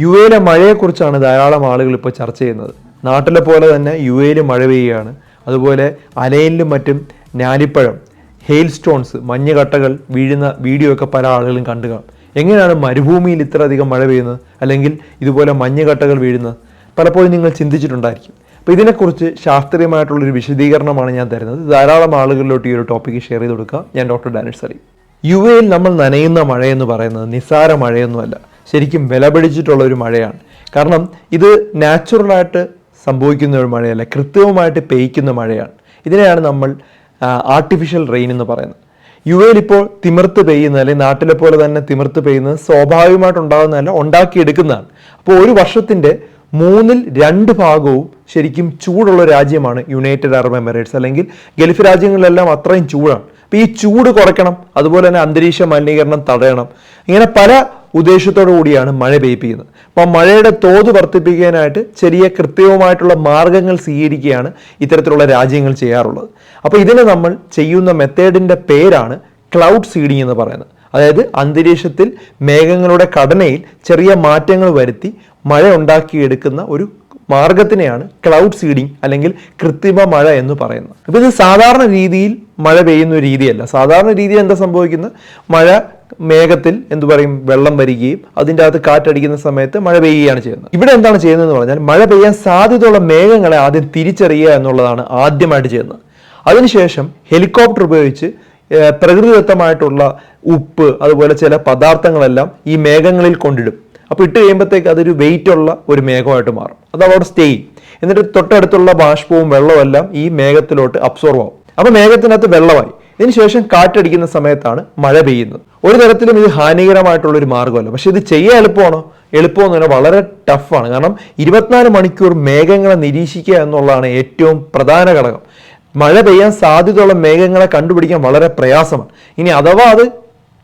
U എയിലെ മഴയെക്കുറിച്ചാണ് ധാരാളം ആളുകൾ ഇപ്പോൾ ചർച്ച ചെയ്യുന്നത്. നാട്ടിലെ പോലെ തന്നെ യു എയിൽ മഴ പെയ്യുകയാണ്. അതുപോലെ അലയിലും മറ്റും ഞാലിപ്പഴം, ഹെയിൽ സ്റ്റോൺസ്, മഞ്ഞുകട്ടകൾ വീഴുന്ന വീഡിയോ ഒക്കെ പല ആളുകളും കണ്ടു കാണും. എങ്ങനെയാണ് മരുഭൂമിയിൽ ഇത്രയധികം മഴ പെയ്യുന്നത്, അല്ലെങ്കിൽ ഇതുപോലെ മഞ്ഞുകട്ടകൾ വീഴുന്നത്? പലപ്പോഴും നിങ്ങൾ ചിന്തിച്ചിട്ടുണ്ടായിരിക്കും. അപ്പോൾ ഇതിനെക്കുറിച്ച് ശാസ്ത്രീയമായിട്ടുള്ളൊരു വിശദീകരണമാണ് ഞാൻ തരുന്നത്. ധാരാളം ആളുകളിലോട്ട് ഈ ഒരു ടോപ്പിക്ക് ഷെയർ ചെയ്ത് കൊടുക്കുക. ഞാൻ ഡോക്ടർ ഡാനിഷ് സലീം. യു എയിൽ നമ്മൾ നനയുന്ന മഴയെന്ന് പറയുന്നത് നിസ്സാര മഴയൊന്നുമല്ല, ശരിക്കും വിലപിടിച്ചിട്ടുള്ള ഒരു മഴയാണ്. കാരണം ഇത് നാച്ചുറലായിട്ട് സംഭവിക്കുന്ന ഒരു മഴയല്ല, കൃത്രിമമായിട്ട് പെയ്യ്ക്കുന്ന മഴയാണ്. ഇതിനെയാണ് നമ്മൾ ആർട്ടിഫിഷ്യൽ റെയിൻ എന്ന് പറയുന്നത്. യു എയിൽ ഇപ്പോൾ തിമിർത്ത് പെയ്യുന്നത്, അല്ലെങ്കിൽ നാട്ടിലെ പോലെ തന്നെ തിമിർത്ത് പെയ്യുന്നത് സ്വാഭാവികമായിട്ടുണ്ടാകുന്നതല്ല, ഉണ്ടാക്കിയെടുക്കുന്നതാണ്. അപ്പോൾ ഒരു വർഷത്തിൻ്റെ 2/3 ഭാഗവും ശരിക്കും ചൂടുള്ള രാജ്യമാണ് യുണൈറ്റഡ് അറബ് എമിറേറ്റ്സ്, അല്ലെങ്കിൽ ഗൾഫ് രാജ്യങ്ങളിലെല്ലാം അത്രയും ചൂടാണ്. അപ്പോൾ ഈ ചൂട് കുറയ്ക്കണം, അതുപോലെ തന്നെ അന്തരീക്ഷ മലിനീകരണം തടയണം, ഇങ്ങനെ പല ഉദ്ദേശത്തോടു കൂടിയാണ് മഴ പെയ്യിപ്പിക്കുന്നത്. അപ്പോൾ മഴയുടെ തോത് വർദ്ധിപ്പിക്കാനായിട്ട് ചെറിയ കൃത്യവുമായിട്ടുള്ള മാർഗങ്ങൾ സ്വീകരിക്കുകയാണ് ഇത്തരത്തിലുള്ള രാജ്യങ്ങൾ ചെയ്യാറുള്ളത്. അപ്പോൾ ഇതിനെ നമ്മൾ ചെയ്യുന്ന മെത്തേഡിൻ്റെ പേരാണ് ക്ലൗഡ് സീഡിംഗ് എന്ന് പറയുന്നത്. അതായത് അന്തരീക്ഷത്തിൽ മേഘങ്ങളുടെ ഘടനയിൽ ചെറിയ മാറ്റങ്ങൾ വരുത്തി മഴ ഉണ്ടാക്കിയെടുക്കുന്ന ഒരു മാർഗത്തിനെയാണ് ക്ലൗഡ് സീഡിംഗ് അല്ലെങ്കിൽ കൃത്രിമ മഴ എന്ന് പറയുന്നത്. അപ്പോൾ ഇത് സാധാരണ രീതിയിൽ മഴ പെയ്യുന്ന ഒരു രീതിയല്ല. സാധാരണ രീതിയിൽ എന്താ സംഭവിക്കുന്നത്? മഴ മേഘത്തിൽ വെള്ളം വരികയും അതിൻ്റെ അകത്ത് കാറ്റടിക്കുന്ന സമയത്ത് മഴ പെയ്യുകയാണ് ചെയ്യുന്നത്. ഇവിടെ എന്താണ് ചെയ്യുന്നതെന്ന് പറഞ്ഞാൽ, മഴ പെയ്യാൻ സാധ്യതയുള്ള മേഘങ്ങളെ ആദ്യം തിരിച്ചറിയുക എന്നുള്ളതാണ് ആദ്യമായിട്ട് ചെയ്യുന്നത്. അതിനുശേഷം ഹെലികോപ്റ്റർ ഉപയോഗിച്ച് പ്രകൃതിദത്തമായിട്ടുള്ള ഉപ്പ്, അതുപോലെ ചില പദാർത്ഥങ്ങളെല്ലാം ഈ മേഘങ്ങളിൽ കൊണ്ടിടും. അപ്പോൾ ഇട്ട് കഴിയുമ്പോഴത്തേക്ക് അതൊരു വെയിറ്റ് ഉള്ള ഒരു മേഘമായിട്ട് മാറും. അത് അവിടെ സ്റ്റേ ചെയ്യും. എന്നിട്ട് തൊട്ടടുത്തുള്ള ബാഷ്പവും വെള്ളവും എല്ലാം ഈ മേഘത്തിലോട്ട് അബ്സോർവ് ആവും. അപ്പോൾ മേഘത്തിനകത്ത് വെള്ളമായി. ഇതിനുശേഷം കാറ്റടിക്കുന്ന സമയത്താണ് മഴ പെയ്യുന്നത്. ഒരു തരത്തിലും ഇത് ഹാനികരമായിട്ടുള്ളൊരു മാർഗ്ഗമല്ല. പക്ഷെ ഇത് ചെയ്യാൻ എളുപ്പമാണോ? എളുപ്പമെന്ന് പറഞ്ഞാൽ വളരെ ടഫാണ്. കാരണം 24 മണിക്കൂർ മേഘങ്ങളെ നിരീക്ഷിക്കുക എന്നുള്ളതാണ് ഏറ്റവും പ്രധാന ഘടകം. മഴ പെയ്യാൻ സാധ്യതയുള്ള മേഘങ്ങളെ കണ്ടുപിടിക്കാൻ വളരെ പ്രയാസമാണ്. ഇനി അഥവാ അത്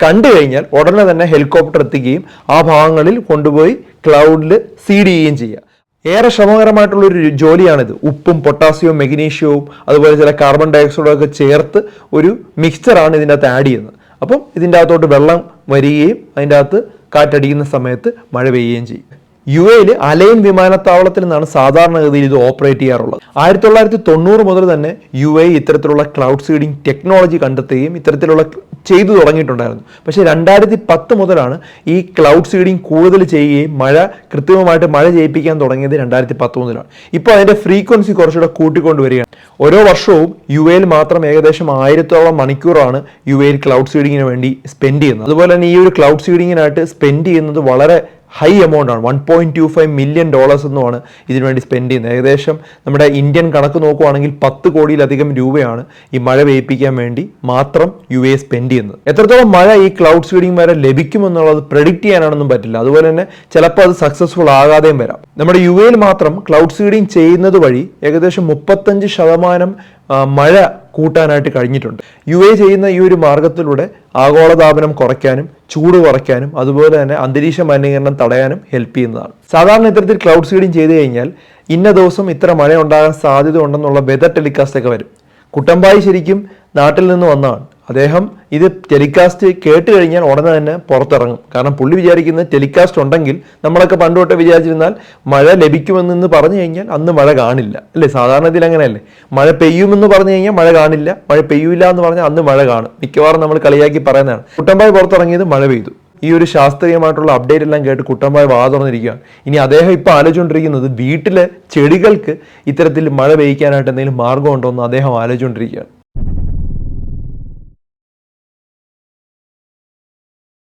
കണ്ടു കഴിഞ്ഞാൽ ഉടനെ തന്നെ ഹെലികോപ്റ്റർ എത്തിക്കുകയും ആ ഭാഗങ്ങളിൽ കൊണ്ടുപോയി ക്ലൗഡിൽ സീഡ് ചെയ്യുകയും ചെയ്യുക. ഏറെ ശ്രമകരമായിട്ടുള്ളൊരു ജോലിയാണിത്. ഉപ്പും പൊട്ടാസ്യവും മെഗ്നീഷ്യവും അതുപോലെ ചില കാർബൺ ഡയോക്സൈഡും ഒക്കെ ചേർത്ത് ഒരു മിക്സ്ചറാണ് ഇതിൻ്റെ അകത്ത് ആഡ് ചെയ്യുന്നത്. അപ്പം ഇതിൻ്റെ അകത്തോട്ട് വെള്ളം വരികയും അതിൻ്റെ അകത്ത് കാറ്റടിക്കുന്ന സമയത്ത് മഴ പെയ്യുകയും ചെയ്യും. യു എയിൽ അലൈൻ വിമാനത്താവളത്തിൽ നിന്നാണ് സാധാരണഗതിയിൽ ഇത് ഓപ്പറേറ്റ് ചെയ്യാറുള്ളത്. 1990 മുതൽ തന്നെ യു എ ഇത്തരത്തിലുള്ള ക്ലൗഡ് സീഡിംഗ് ടെക്നോളജി കണ്ടെത്തുകയും ഇത്തരത്തിലുള്ള ചെയ്തു തുടങ്ങിയിട്ടുണ്ടായിരുന്നു. പക്ഷേ 2010 മുതലാണ് ഈ ക്ലൗഡ് സീഡിംഗ് കൂടുതൽ ചെയ്യുകയും കൃത്രിമമായിട്ട് മഴ ചെയ്യിപ്പിക്കാൻ തുടങ്ങിയത് 2010 മുതലാണ്. ഇപ്പോൾ അതിൻ്റെ ഫ്രീക്വൻസി കുറച്ചുകൂടെ കൂട്ടിക്കൊണ്ടുവരികയാണ്. ഓരോ വർഷവും യു എയിൽ മാത്രം ഏകദേശം 1000ഓളം മണിക്കൂറാണ് യു എയിൽ ക്ലൗഡ് സീഡിങ്ങിന് വേണ്ടി സ്പെൻഡ് ചെയ്യുന്നത്. അതുപോലെ തന്നെ ഈ ഒരു ക്ലൗഡ് സീഡിങ്ങിനായിട്ട് സ്പെൻഡ് ചെയ്യുന്നത് വളരെ ഹൈ എമൗണ്ട് ആണ്. $1.25 മില്യൺ എന്നുമാണ് ഇതിനുവേണ്ടി സ്പെൻഡ് ചെയ്യുന്നത്. ഏകദേശം നമ്മുടെ ഇന്ത്യൻ കണക്ക് നോക്കുവാണെങ്കിൽ 10 കോടിയിലധികം രൂപയാണ് ഈ മഴ പെയ്യിപ്പിക്കാൻ വേണ്ടി മാത്രം യു എ സ്പെൻഡ് ചെയ്യുന്നത്. എത്രത്തോളം മഴ ഈ ക്ലൗഡ് സീഡിംഗ് വരെ ലഭിക്കുമെന്നുള്ളത് പ്രെഡിക്റ്റ് ചെയ്യാനാണെന്നും പറ്റില്ല. അതുപോലെ തന്നെ ചിലപ്പോൾ അത് സക്സസ്ഫുൾ ആകാതെയും വരാം. നമ്മുടെ യു എയിൽ മാത്രം ക്ലൗഡ് സീഡിംഗ് ചെയ്യുന്നത് വഴി ഏകദേശം 35% മഴ കൂട്ടാനായിട്ട് കഴിഞ്ഞിട്ടുണ്ട്. യു എ ചെയ്യുന്ന ഈ ഒരു മാർഗത്തിലൂടെ ആഗോളതാപനം കുറയ്ക്കാനും ചൂട് കുറയ്ക്കാനും അതുപോലെ തന്നെ അന്തരീക്ഷ മലിനീകരണം തടയാനും ഹെൽപ്പ് ചെയ്യുന്നതാണ്. സാധാരണ ഇത്തരത്തിൽ ക്ലൗഡ് സീഡിംഗ് ചെയ്ത് കഴിഞ്ഞാൽ ഇന്ന ദിവസം ഇത്ര മഴ ഉണ്ടാകാൻ സാധ്യത ഉണ്ടെന്നുള്ള വെതർ ടെലികാസ്റ്റ് ഒക്കെ വരും. കുട്ടമ്പായി ശരിക്കും നാട്ടിൽ നിന്ന് വന്നതാണ്. അദ്ദേഹം ഇത് ടെലികാസ്റ്റ് കേട്ട് കഴിഞ്ഞാൽ ഉടനെ തന്നെ പുറത്തിറങ്ങും. കാരണം പുള്ളി വിചാരിക്കുന്നത് ടെലികാസ്റ്റ് ഉണ്ടെങ്കിൽ നമ്മളൊക്കെ പണ്ട് തൊട്ടേ വിചാരിച്ചിരുന്നാൽ മഴ ലഭിക്കുമെന്ന് പറഞ്ഞു കഴിഞ്ഞാൽ അന്ന് മഴ കാണില്ല, അല്ലേ? സാധാരണ ഇതിൽ അങ്ങനെയല്ലേ? മഴ പെയ്യുമെന്ന് പറഞ്ഞു കഴിഞ്ഞാൽ മഴ കാണില്ല, മഴ പെയ്യൂല എന്ന് പറഞ്ഞാൽ അന്ന് മഴ കാണും. മിക്കവാറും നമ്മൾ കളിയാക്കി പറയുന്നതാണ്. കുട്ടമ്പായി പുറത്തിറങ്ങിയത് മഴ പെയ്തു. ഈ ഒരു ശാസ്ത്രീയമായിട്ടുള്ള അപ്ഡേറ്റ് എല്ലാം കേട്ട് കുട്ടമ്പായി വാ തുറന്നിരിക്കുകയാണ്. ഇനി അദ്ദേഹം ഇപ്പോൾ ആലോചിച്ചുകൊണ്ടിരിക്കുന്നത് വീട്ടിലെ ചെടികൾക്ക് ഇത്തരത്തിൽ മഴ പെയ്യിക്കാനായിട്ട് എന്തെങ്കിലും മാർഗം ഉണ്ടോ എന്ന് അദ്ദേഹം ആലോചിച്ചുകൊണ്ടിരിക്കുകയാണ്.